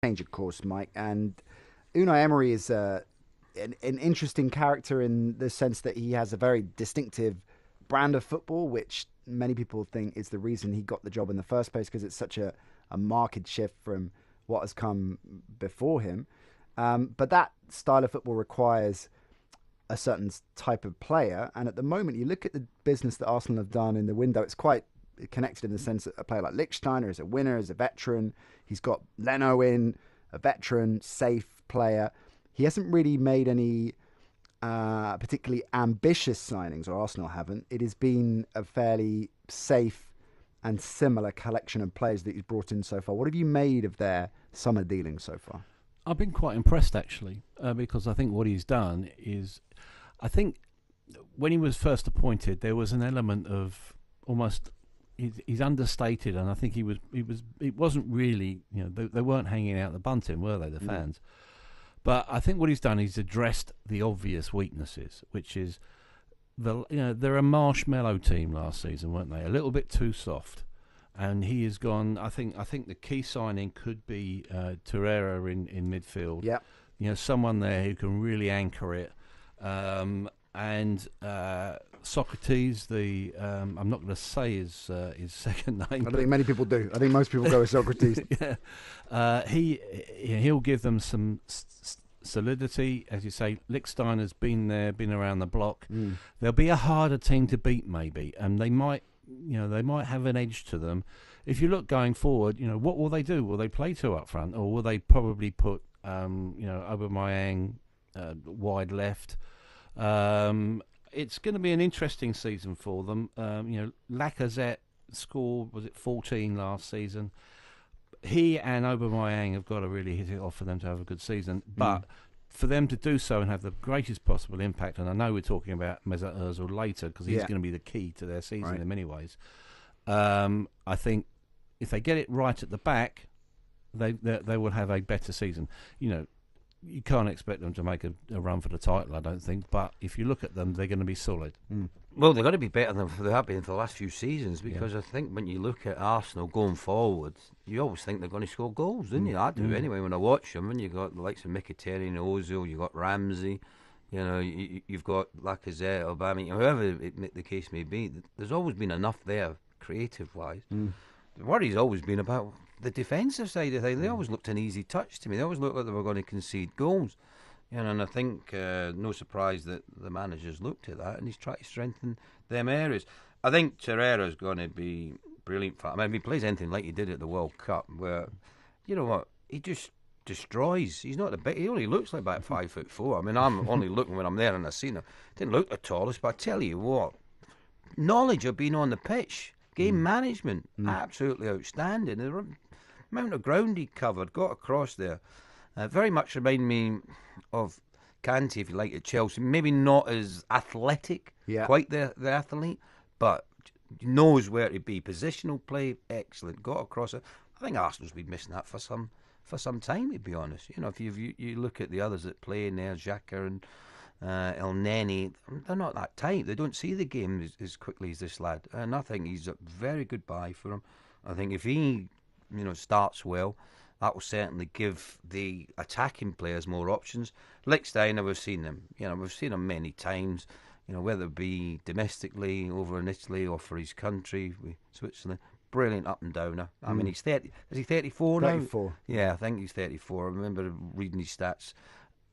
change of course, Mike. And Unai Emery is an interesting character in the sense that he has a very distinctive brand of football, which many people think is the reason he got the job in the first place, because it's such a marked shift from what has come before him. But that style of football requires a certain type of player. And at the moment, you look at the business that Arsenal have done in the window, it's quite connected in the sense that a player like Lichtsteiner is a winner, is a veteran. He's got Leno in, a veteran, safe player. He hasn't really made any particularly ambitious signings, or Arsenal haven't. It has been a fairly safe and similar collection of players that he's brought in so far. What have you made of their summer dealings so far? I've been quite impressed, actually, because I think what he's done is, I think when he was first appointed, there was an element of almost he's understated, and I think it wasn't really, they weren't hanging out the bunting, were they, the fans? But I think what he's done is addressed the obvious weaknesses, which is they're a marshmallow team last season, weren't they? A little bit too soft. And he has gone. I think the key signing could be Torreira in midfield. Yeah, someone there who can really anchor it. And Socrates, I'm not going to say his second name. I don't think many people do. I think most people go with Socrates. Yeah, he'll give them some solidity, as you say. Lichtsteiner's been around the block. They'll be a harder team to beat, maybe, and they might have an edge to them. If you look going forward, what will they do? Will they play two up front, or will they probably put Aubameyang wide left? It's going to be an interesting season for them. Lacazette scored, was it 14 last season? He and Aubameyang have got to really hit it off for them to have a good season. But for them to do so and have the greatest possible impact, and I know we're talking about Mesut Ozil later because he's going to be the key to their season in many ways. I think if they get it right at the back, they will have a better season. You can't expect them to make a run for the title, I don't think. But if you look at them, they're going to be solid. Well, they've got to be better than they have been for the last few seasons, because I think when you look at Arsenal going forward, you always think they're going to score goals, don't you? I do anyway when I watch them. And you've got the likes of Mkhitaryan, Ozil, you've got Ramsey, you've got Lacazette, Aubameyang, whoever the case may be. There's always been enough there, creative-wise. The worry's always been about the defensive side of things. They always looked an easy touch to me. They always looked like they were going to concede goals. And I think no surprise that the manager's looked at that and he's tried to strengthen them areas. I think Torreira's going to be brilliant for him. I mean, if he plays anything like he did at the World Cup, where, you know what, he just destroys. He's not he only looks like about 5'4". I mean, I'm only looking when I'm there and I see him. Didn't look the tallest, but I tell you what, knowledge of being on the pitch, game management, absolutely outstanding. The amount of ground he covered, got across there. Very much remind me of Kante, if you like, at Chelsea. Maybe not as athletic, quite the athlete, but knows where to be. Positional play, excellent. Got across it. I think Arsenal's been missing that for some time, to be honest. If you look at the others that play in there, Xhaka and El Neni, they're not that tight. They don't see the game as quickly as this lad. And I think he's a very good buy for him. I think if he starts well, that will certainly give the attacking players more options. Lichtsteiner, we've seen him. We've seen him many times. Whether it be domestically over in Italy or for his country, Switzerland. Brilliant up and downer. I mean, he's 30. Is he 34 now? 34. Yeah, I think he's 34. I remember reading his stats.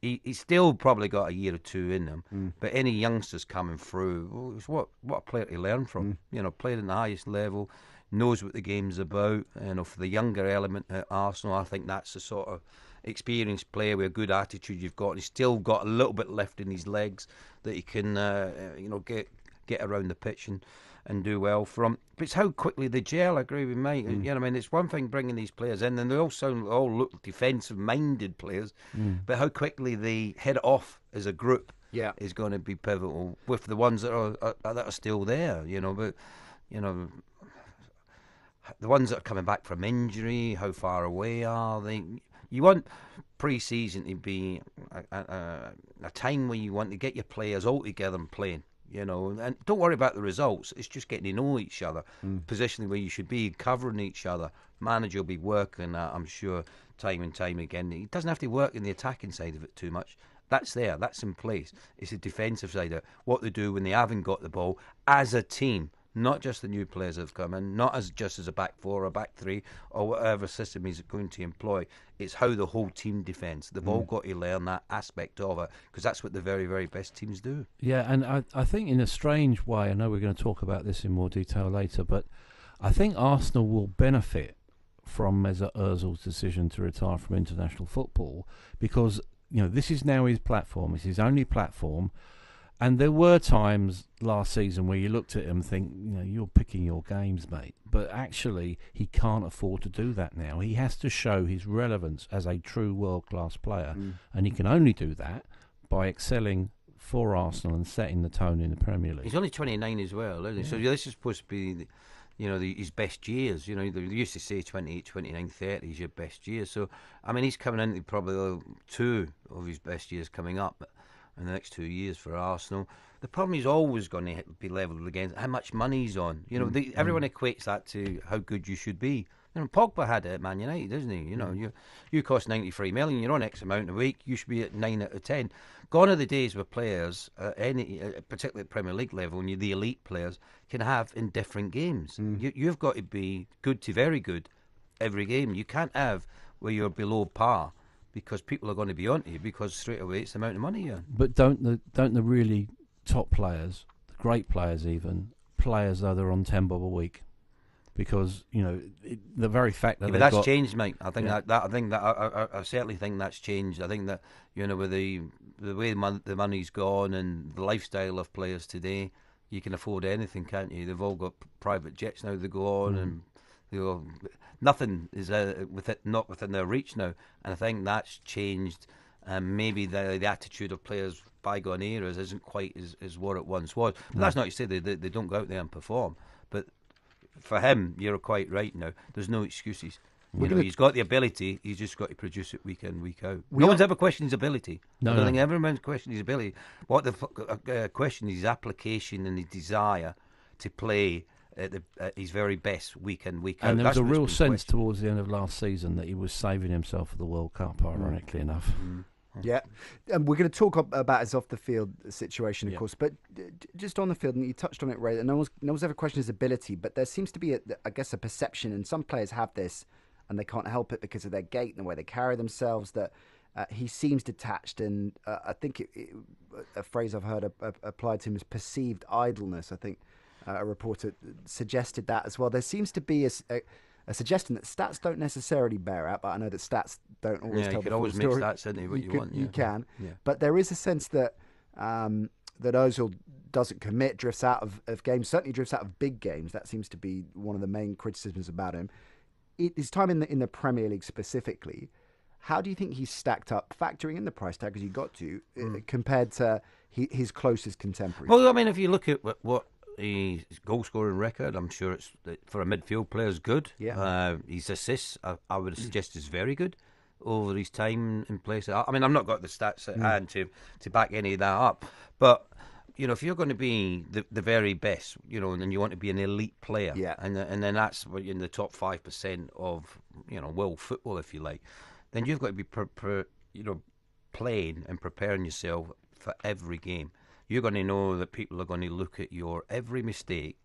He's still probably got a year or two in him. But any youngsters coming through, it's what a player to learn from. Played at the highest level. Knows what the game's about. For the younger element at Arsenal, I think that's the sort of experienced player with a good attitude you've got. He's still got a little bit left in his legs that he can, get around the pitch and do well from. But it's how quickly they gel. I agree with Mike. It's one thing bringing these players in, and they all look defensive-minded players. But how quickly they head off as a group is going to be pivotal with the ones that are still there. The ones that are coming back from injury, how far away are they? You want pre-season to be a time where you want to get your players all together and playing, and don't worry about the results. It's just getting to know each other, positioning where you should be, covering each other. Manager will be working, I'm sure, time and time again. He doesn't have to work in the attacking side of it too much. That's there. That's in place. It's a defensive side of it. What they do when they haven't got the ball as a team, not just the new players that have come in, not as just as a back four or back three or whatever system he's going to employ. It's how the whole team defends. They've all got to learn that aspect of it, because that's what the very, very best teams do. Yeah, and I think in a strange way, I know we're going to talk about this in more detail later, but I think Arsenal will benefit from Mesut Ozil's decision to retire from international football, because this is now his platform. It's his only platform. And there were times last season where you looked at him and think, you're picking your games, mate. But actually, he can't afford to do that now. He has to show his relevance as a true world-class player. And he can only do that by excelling for Arsenal and setting the tone in the Premier League. He's only 29 as well, isn't he? So this is supposed to be, his best years. They used to say 28, 29, 30 is your best years. So, I mean, he's coming into probably 2 of his best years coming up in the next 2 years for Arsenal. The problem is always going to be levelled against how much money he's on. Everyone equates that to how good you should be. Pogba had it at Man United, doesn't he? You cost 93 million, you're on X amount a week, you should be at 9 out of 10. Gone are the days where players, particularly at Premier League level, and the elite players, can have in different games. You've got to be good to very good every game. You can't have where you're below par, because people are going to be onto you, because straight away it's the amount of money you. But don't the really top players, the great players even, players that are on 10 bob a week? Because the very fact that but that's changed, mate. I think I certainly think that's changed. I think that with the way the money's gone and the lifestyle of players today, you can afford anything, can't you? They've all got private jets now. They go on and. Nothing is not within their reach now, and I think that's changed. Maybe the attitude of players bygone eras isn't quite as what it once was. But that's not to say they don't go out there and perform. But for him, you're quite right now. There's no excuses. He's got the ability. He's just got to produce it week in, week out. No one's ever questioned his ability. I don't think everyone's questioned his ability. What the question is his application and his desire to play at his very best week in, week out. And there was a real sense towards the end of last season that he was saving himself for the World Cup, ironically enough. Yeah, and we're going to talk about his off-the-field situation, of course, but just on the field, and you touched on it, Ray, and no one's ever questioned his ability, but there seems to be, a perception, and some players have this, and they can't help it because of their gait and the way they carry themselves, that he seems detached, and I think a phrase I've heard applied to him is perceived idleness. I think a reporter suggested that as well. There seems to be a suggestion that stats don't necessarily bear out, but I know that stats don't always tell the full story. You can always mix stats into what you want. You can. Yeah. But there is a sense that that Ozil doesn't commit, drifts out of games, certainly drifts out of big games. That seems to be one of the main criticisms about him. His time in the Premier League specifically, how do you think he's stacked up, factoring in the price tag as you got to, compared to his closest contemporaries? Well, I mean, if you look at what his goal scoring record, I'm sure it's for a midfield player is good. Yeah. His assists, I would suggest, is very good over his time in place. I mean, I've not got the stats at hand to back any of that up, but if you're going to be the very best, and then you want to be an elite player, and then that's in the top 5% of world football, if you like, then you've got to be playing and preparing yourself for every game. You're going to know that people are going to look at your every mistake.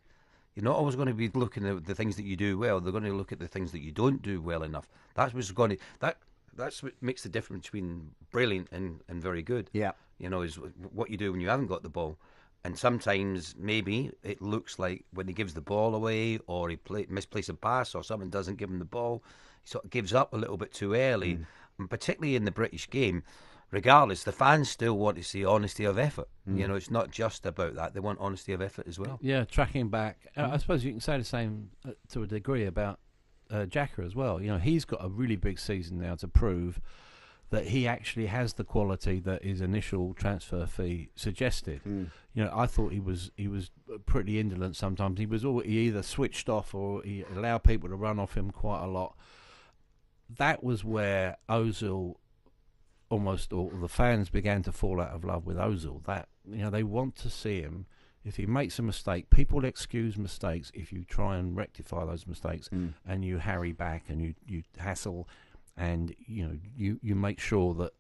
You're not always going to be looking at the things that you do well. They're going to look at the things that you don't do well enough. That's what makes the difference between brilliant and very good. Yeah. Is what you do when you haven't got the ball. And sometimes maybe it looks like when he gives the ball away, or he misplaces a pass, or someone doesn't give him the ball, he sort of gives up a little bit too early. And particularly in the British game, regardless, the fans still want to see honesty of effort. It's not just about that. They want honesty of effort as well. Yeah, tracking back. I suppose you can say the same to a degree about Xhaka as well. He's got a really big season now to prove that he actually has the quality that his initial transfer fee suggested. I thought he was pretty indolent sometimes. He either switched off or he allowed people to run off him quite a lot. That was where Ozil almost, or the fans began to fall out of love with Ozil. That they want to see him. If he makes a mistake, people excuse mistakes if you try and rectify those mistakes and you harry back and you hassle and you make sure that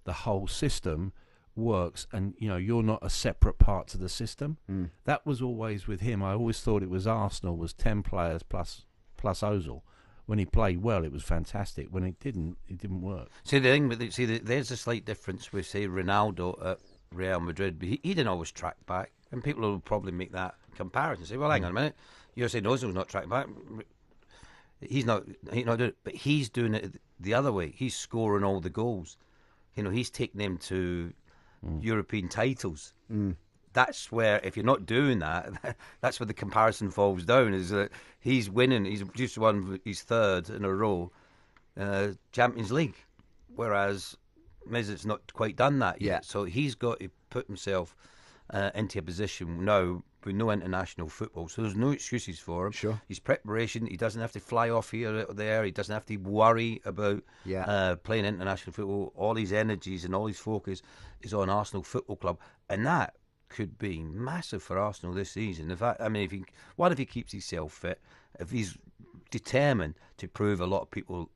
the whole system works, and you're not a separate part to the system. That was always with him. I always thought it was Arsenal was 10 players plus Ozil. When he played well, it was fantastic. When it didn't work. See, the thing with there's a slight difference with, say, Ronaldo at Real Madrid. But he didn't always track back, and people will probably make that comparison. Say, well, hang on a minute, you're saying Ozil's not tracking back. He's not doing it, but he's doing it the other way. He's scoring all the goals. He's taking them to European titles. That's where, if you're not doing that, that's where the comparison falls down. Is that he's winning? He's just won his third in a row Champions League, whereas Mesut's not quite done that yet. So he's got to put himself into a position now with no international football. So there's no excuses for him. Sure. His preparation, he doesn't have to fly off here or there. He doesn't have to worry about playing international football. All his energies and all his focus is on Arsenal Football Club, and that could be massive for Arsenal this season. In fact, if he keeps himself fit, if he's determined to prove a lot of people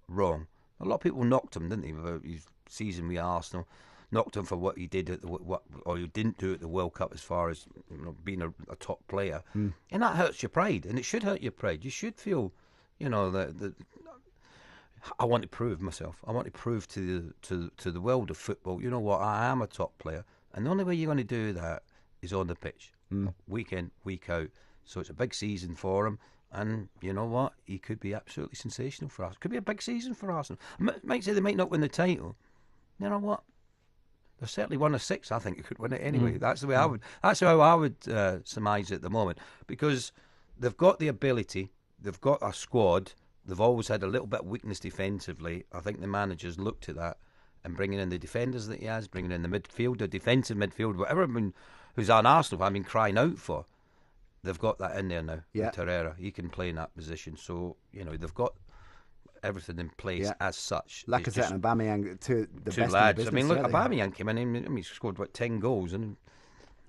wrong. A lot of people knocked him, didn't they, about his season with Arsenal? Knocked him for what he did or he didn't do at the World Cup as far as being a top player, and that hurts your pride, and it should hurt your pride. You should feel, that I want to prove myself. I want to prove to the world of football. You know what? I am a top player. And the only way you're going to do that is on the pitch, week in, week out. So it's a big season for him. And you know what? He could be absolutely sensational for us. Could be a big season for Arsenal. Might say they might not win the title. You know what? They're certainly 1 of 6. I think it could win it anyway. That's the way I would. That's how I would surmise it at the moment, because they've got the ability. They've got a squad. They've always had a little bit of weakness defensively. I think the managers looked at that, and bringing in the defenders that he has, bringing in the midfielder, defensive midfield, whatever who's on Arsenal, I've been crying out for. They've got that in there now. Yeah. Torreira, he can play in that position. So, they've got everything in place as such. Lacazette and Aubameyang, two best lads. in the business. Aubameyang came in, he scored, 10 goals, and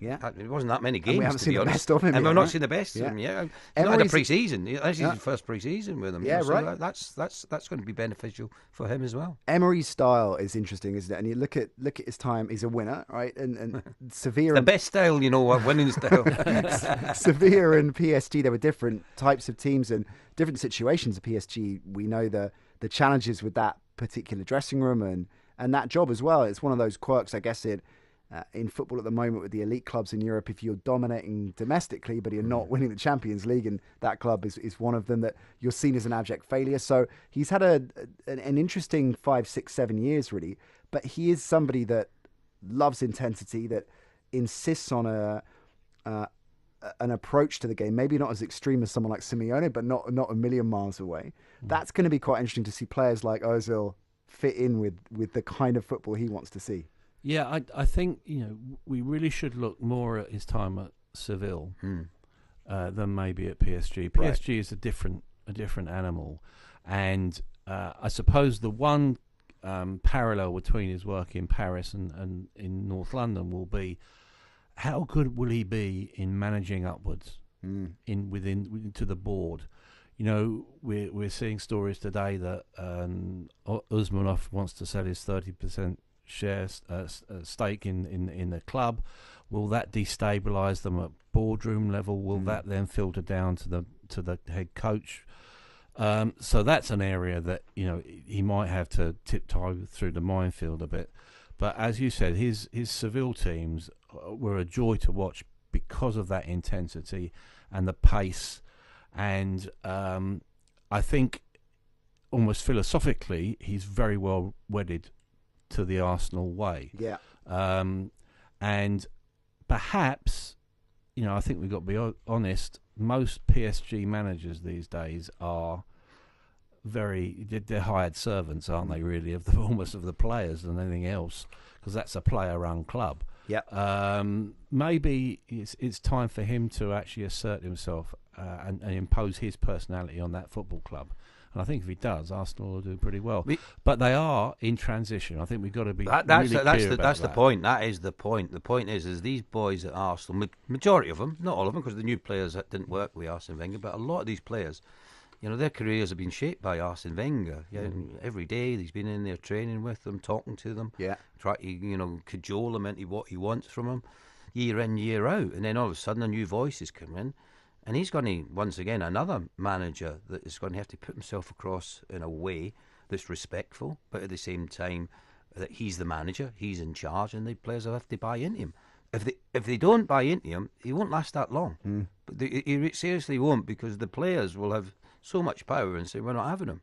it wasn't that many games, and we haven't to seen be the honest. best of him and yet, we've not right? seen the best of him yet. He's not Emery's had a pre-season. This is his first pre-season with him. Yeah, so right. That's going to be beneficial for him as well. Emery's style is interesting, isn't it? And you look at his time. He's a winner, right? And Sevilla, The best style, winning style. Sevilla and PSG, there were different types of teams and different situations. At PSG, we know the challenges with that particular dressing room and that job as well. It's one of those quirks, I guess, in football at the moment with the elite clubs in Europe. If you're dominating domestically, but you're not winning the Champions League, and that club is one of them, that you're seen as an abject failure. So he's had an interesting 5, 6, 7 years, really. But he is somebody that loves intensity, that insists on an approach to the game, maybe not as extreme as someone like Simeone, but not a million miles away. That's going to be quite interesting to see players like Ozil fit in with the kind of football he wants to see. Yeah, I think we really should look more at his time at Seville than maybe at PSG. PSG is a different animal, and I suppose the one parallel between his work in Paris and in North London will be how good will he be in managing upwards within to the board. We're seeing stories today that Usmanov wants to sell his 30% shares stake in the club. Will that destabilise them at boardroom level? Will that then filter down to the head coach? So that's an area that he might have to tiptoe through the minefield a bit. But as you said, his Seville teams were a joy to watch because of that intensity and the pace. And I think almost philosophically, he's very well wedded to the Arsenal way. Yeah. And perhaps, I think we've got to be honest, most PSG managers these days are they're hired servants, aren't they, really, of almost of the players than anything else, because that's a player-run club. Yeah. Maybe it's time for him to actually assert himself and impose his personality on that football club. And I think if he does, Arsenal will do pretty well. But they are in transition. I think we've got to be that's clear about the that. point. That is the point. The point is these boys at Arsenal, majority of them, not all of them, because the new players that didn't work with Arsene Wenger, but a lot of these players You know, their careers have been shaped by Arsene Wenger. Yeah, every day he's been in there training with them, talking to them, Yeah. try to, cajole them into what he wants from them, year in, year out. And then all of a sudden a new voice has come in, and he's going to, once again, another manager that is going to have to put himself across in a way that's respectful, but at the same time that he's the manager, he's in charge, and the players will have to buy into him. If they don't buy into him, he won't last that long. But he seriously won't, because the players will have so much power and say, we're not having him.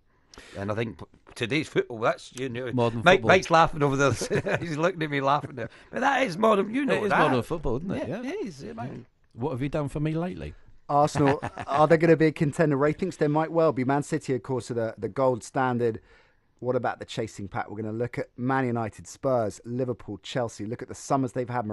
And I think today's football, that's, Modern Mike, football. Mike's laughing over there. He's looking at me laughing there. But that is modern, It is that. modern football, isn't it? Yeah, it is. What have you done for me lately? Arsenal, are they going to be a contender? Ray thinks they might well be. Man City, of course, are the gold standard. What about the chasing pack? We're going to look at Man United, Spurs, Liverpool, Chelsea. Look at the summers they've had.